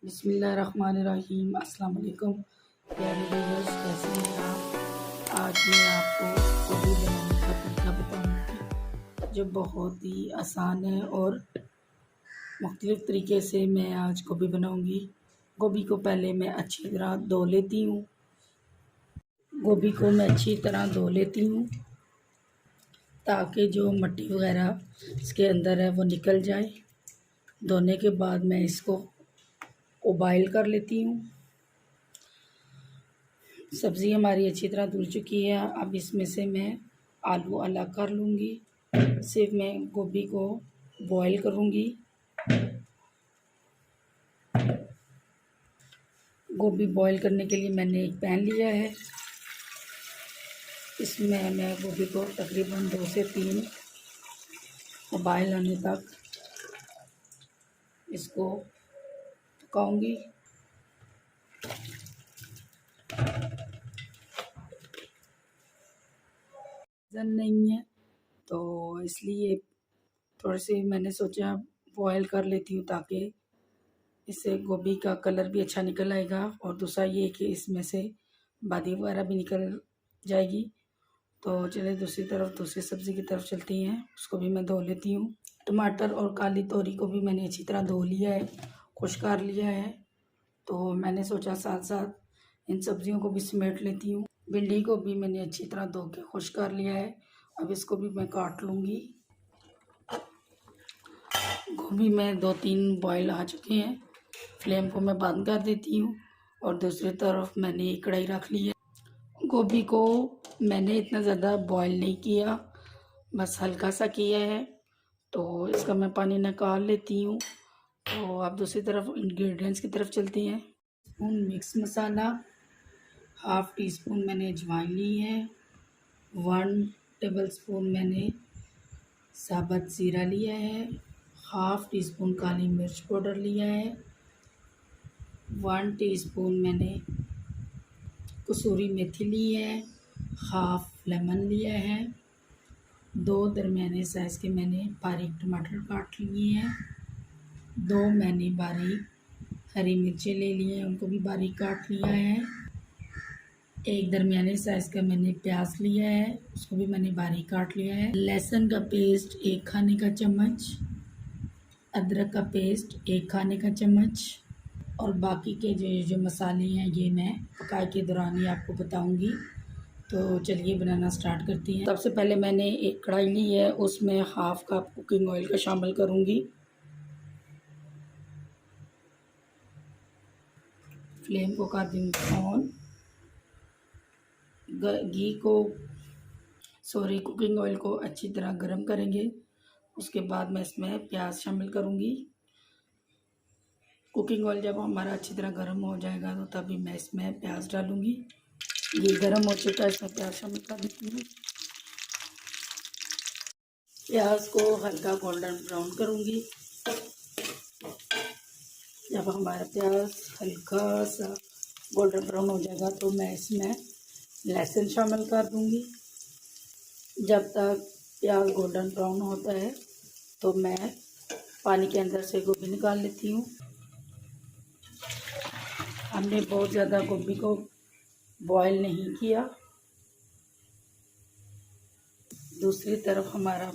बिस्मिल्लाहिर्रहमानिर्रहीम। अस्सलाम वालेकुम प्यारे व्यूअर्स, कैसे हैं आप। आज मैं आपको गोभी बनाने का तरीका बताऊंगी जो बहुत ही आसान है और मुख्तलिफ़ तरीके से मैं आज गोभी बनाऊंगी। गोभी को पहले मैं अच्छी तरह धो लेती हूँ। ताकि जो मिट्टी वगैरह इसके अंदर है वो निकल जाए। धोने के बाद मैं इसको बॉयल कर लेती हूँ। सब्ज़ी हमारी अच्छी तरह धुल चुकी है। अब इसमें से मैं आलू अलग कर लूँगी। सिर्फ मैं गोभी को बॉयल करूँगी। गोभी बॉयल करने के लिए मैंने एक पैन लिया है। इसमें मैं गोभी को तकरीबन 2 से 3 उबाल आने तक इसको पकाऊँगी। नहीं है तो इसलिए थोड़े से मैंने सोचा बॉयल कर लेती हूँ ताकि इससे गोभी का कलर भी अच्छा निकल आएगा और दूसरा ये कि इसमें से बादी वगैरह भी निकल जाएगी। तो चलिए दूसरी सब्ज़ी की तरफ चलती हैं। उसको भी मैं धो लेती हूँ। टमाटर और काली तोरी को भी मैंने अच्छी तरह धो लिया है, खुश कर लिया है। तो मैंने सोचा साथ साथ इन सब्जियों को भी समेट लेती हूँ। भिंडी को भी मैंने अच्छी तरह धो के खुश कर लिया है। अब इसको भी मैं काट लूँगी। गोभी में 2-3 बॉयल आ चुके हैं। फ्लेम को मैं बंद कर देती हूँ और दूसरी तरफ मैंने एक कढ़ाई रख ली है। गोभी को मैंने इतना ज़्यादा बॉयल नहीं किया, बस हल्का सा किया है। तो इसका मैं पानी निकाल लेती हूँ। तो अब दूसरी तरफ इंग्रेडिएंट्स की तरफ चलती हैं। स्पून मिक्स मसाला, हाफ़ टी स्पून मैंने अजवाइन ली है, 1 टेबल स्पून मैंने साबुत ज़ीरा लिया है, हाफ़ टी स्पून काली मिर्च पाउडर लिया है, 1 टीस्पून मैंने कसूरी मेथी ली है, हाफ़ लेमन लिया है, 2 दरमियाने साइज़ के मैंने बारीक टमाटर काट लिए हैं, 2 मैंने बारीक हरी मिर्चें ले लिए हैं, उनको भी बारीक काट लिया है, 1 दरमियाने साइज़ का मैंने प्याज लिया है, उसको भी मैंने बारीक काट लिया है, लहसुन का पेस्ट 1 खाने का चम्मच, अदरक का पेस्ट 1 खाने का चम्मच और बाकी के जो मसाले हैं ये मैं पकाई के दौरान ही आपको बताऊंगी। तो चलिए बनाना स्टार्ट करती हैं। सबसे पहले मैंने एक कढ़ाई ली है, उसमें हाफ़ कप कुकिंग ऑयल का शामिल करूंगी। फ्लेम को कर दूँगी ऑन। कुकिंग ऑयल को अच्छी तरह गर्म करेंगे। उसके बाद मैं इसमें प्याज शामिल करूंगी। कुकिंग ऑयल जब हमारा अच्छी तरह गर्म हो जाएगा तो तभी मैं इसमें प्याज डालूंगी। ये गर्म हो चुका है, इसमें प्याज शामिल कर देती हूँ। प्याज को हल्का गोल्डन ब्राउन करूंगी। जब हमारा प्याज हल्का सा गोल्डन ब्राउन हो जाएगा तो मैं इसमें लहसुन शामिल कर दूंगी। जब तक प्याज गोल्डन ब्राउन होता है तो मैं पानी के अंदर से गोभी निकाल लेती हूँ। हमने बहुत ज़्यादा गोभी को बॉयल नहीं किया। दूसरी तरफ हमारा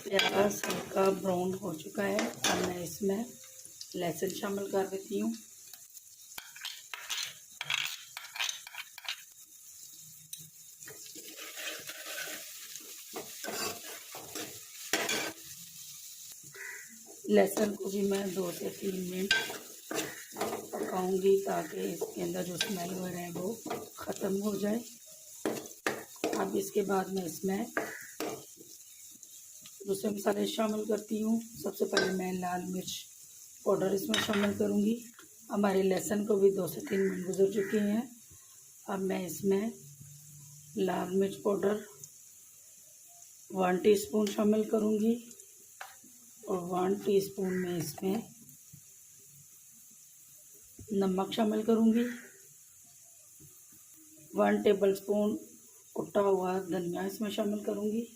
प्याज हल्का ब्राउन हो चुका है। अब मैं इसमें लहसुन शामिल कर देती हूँ। लहसुन को भी मैं 2 से 3 मिनट पकाऊंगी ताकि इसके अंदर जो स्मेल वगैरह है वो ख़त्म हो जाए। अब इसके बाद मैं इसमें दूसरे मसाले शामिल करती हूँ। सबसे पहले मैं लाल मिर्च पाउडर इसमें शामिल करूँगी। हमारे लहसुन को भी 2 से 3 मिनट गुजर चुके हैं। अब मैं इसमें लाल मिर्च पाउडर 1 टीस्पून शामिल करूँगी और 1 टीस्पून में इसमें नमक शामिल करूँगी। 1 टेबलस्पून कुटा हुआ धनिया इसमें शामिल करूँगी।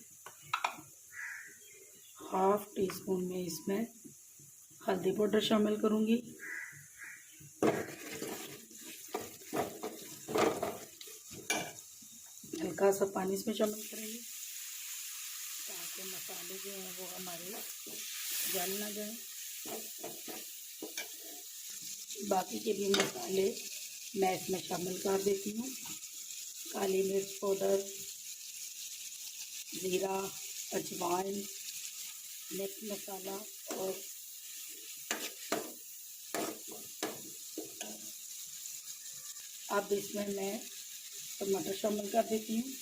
हाफ़ टी स्पून में इसमें हल्दी पाउडर शामिल करूँगी हल्का सा पानी इसमें शामिल करेंगे ताकि मसाले जो हैं वो हमारे जल ना जाए। बाकी के भी मसाले मैं इसमें शामिल कर देती हूँ। काली मिर्च पाउडर, ज़ीरा, अजवाइन, मिर्च मसाला और अब इसमें मैं टमाटर शामिल कर देती हूँ।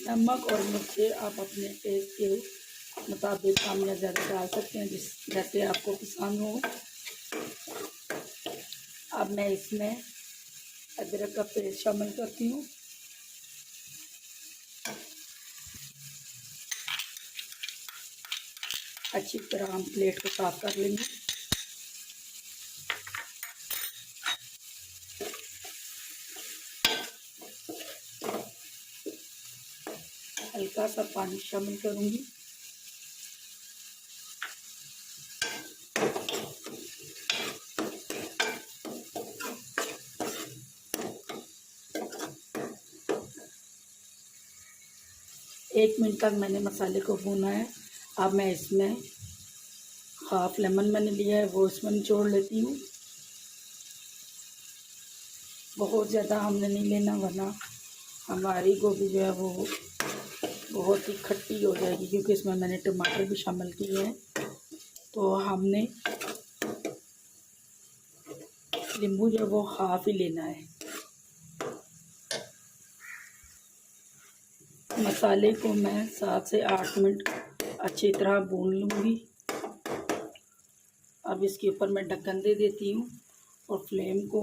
नमक और मिर्चें आप अपने टेस्ट के मुताबिक कम या ज़्यादा डाल सकते हैं, जैसे आपको पसंद हो। अब मैं इसमें अदरक का पेस्ट शामिल करती हूँ। अच्छी तरह हम प्लेट को साफ कर लेंगे। हल्का सा पानी शामिल करूँगी। एक मिनट तक मैंने मसाले को भूना है। अब मैं इसमें हाफ लेमन मैंने लिया है, वो इसमें निचोड़ लेती हूँ। बहुत ज़्यादा हमने नहीं लेना, वरना हमारी गोभी जो है वो बहुत ही खट्टी हो जाएगी, क्योंकि इसमें मैंने टमाटर भी शामिल किए हैं। तो हमने नींबू जो है वो हाफ ही लेना है। मसाले को मैं 7 से 8 मिनट अच्छी तरह भून लूँगी। अब इसके ऊपर मैं ढक्कन दे देती हूँ और फ्लेम को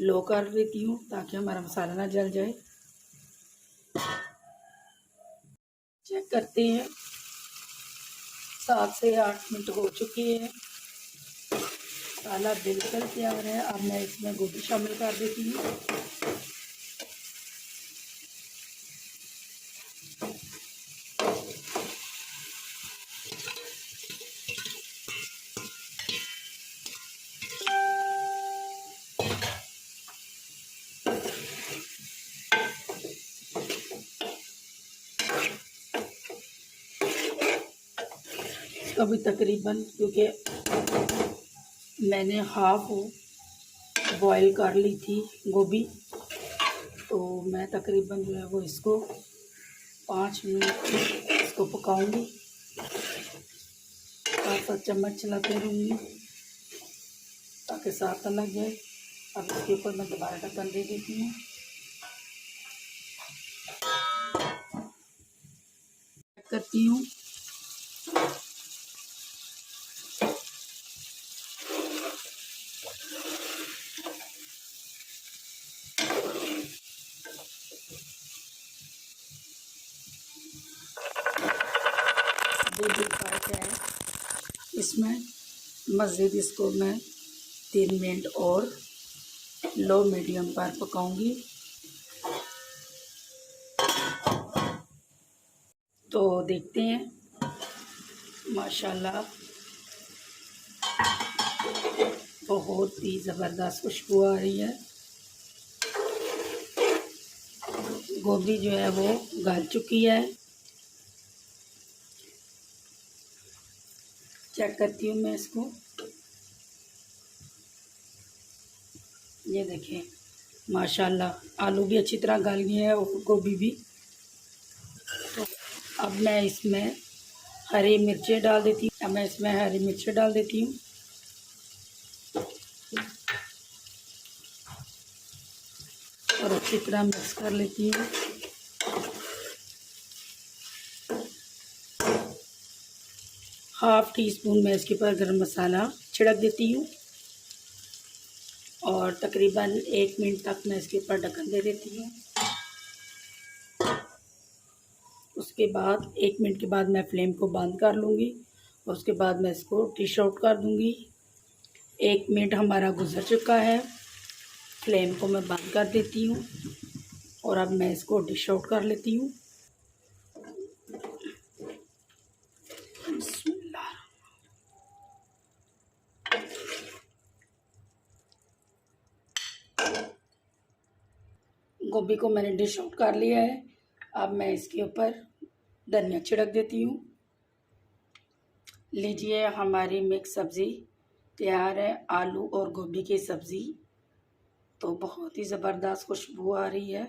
लो कर देती हूँ ताकि हमारा मसाला ना जल जाए। चेक करते हैं, 7 से 8 मिनट हो चुके हैं। मसाला बिल्कुल तैयार है। अब मैं इसमें गोभी शामिल कर देती हूँ। अभी तकरीबन, क्योंकि मैंने हाफ बॉईल कर ली थी गोभी, तो मैं तकरीबन जो है वो इसको 5 मिनट इसको पकाऊंगी। साथ चम्मच चलाते रहूँगी ताकि साथ लग जाए। अब इसके ऊपर मैं दोबारा ढक्कन दे देती हूँ। करती हूँ दूध फर्क है इसमें। मज़ीद इसको मैं 3 मिनट और लो मीडियम पर पकाऊंगी। तो देखते हैं, माशाल्लाह बहुत ही ज़बरदस्त खुशबू आ रही है। गोभी जो है वो गल चुकी है। चेक करती हूँ मैं इसको। ये देखें, माशाल्लाह आलू भी अच्छी तरह गल गए हैं और गोभी भी। तो अब मैं इसमें हरी मिर्चें डाल देती हूँ। और अच्छी तरह मिक्स कर लेती हूँ। हाफ टी स्पून मैं इसके ऊपर गरम मसाला छिड़क देती हूँ और तकरीबन 1 मिनट तक मैं इसके ऊपर ढक्कन दे देती हूँ। उसके बाद 1 मिनट के बाद मैं फ्लेम को बंद कर लूँगी और उसके बाद मैं इसको डिश आउट कर दूँगी। 1 मिनट हमारा गुजर चुका है। फ्लेम को मैं बंद कर देती हूँ और अब मैं इसको डिश आउट कर लेती हूँ। गोभी को मैंने डिश आउट कर लिया है। अब मैं इसके ऊपर धनिया छिड़क देती हूँ। लीजिए, हमारी मिक्स सब्ज़ी तैयार है, आलू और गोभी की सब्ज़ी। तो बहुत ही ज़बरदस्त खुशबू आ रही है।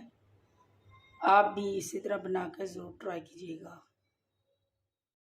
आप भी इसी तरह बनाकर ज़रूर ट्राई कीजिएगा।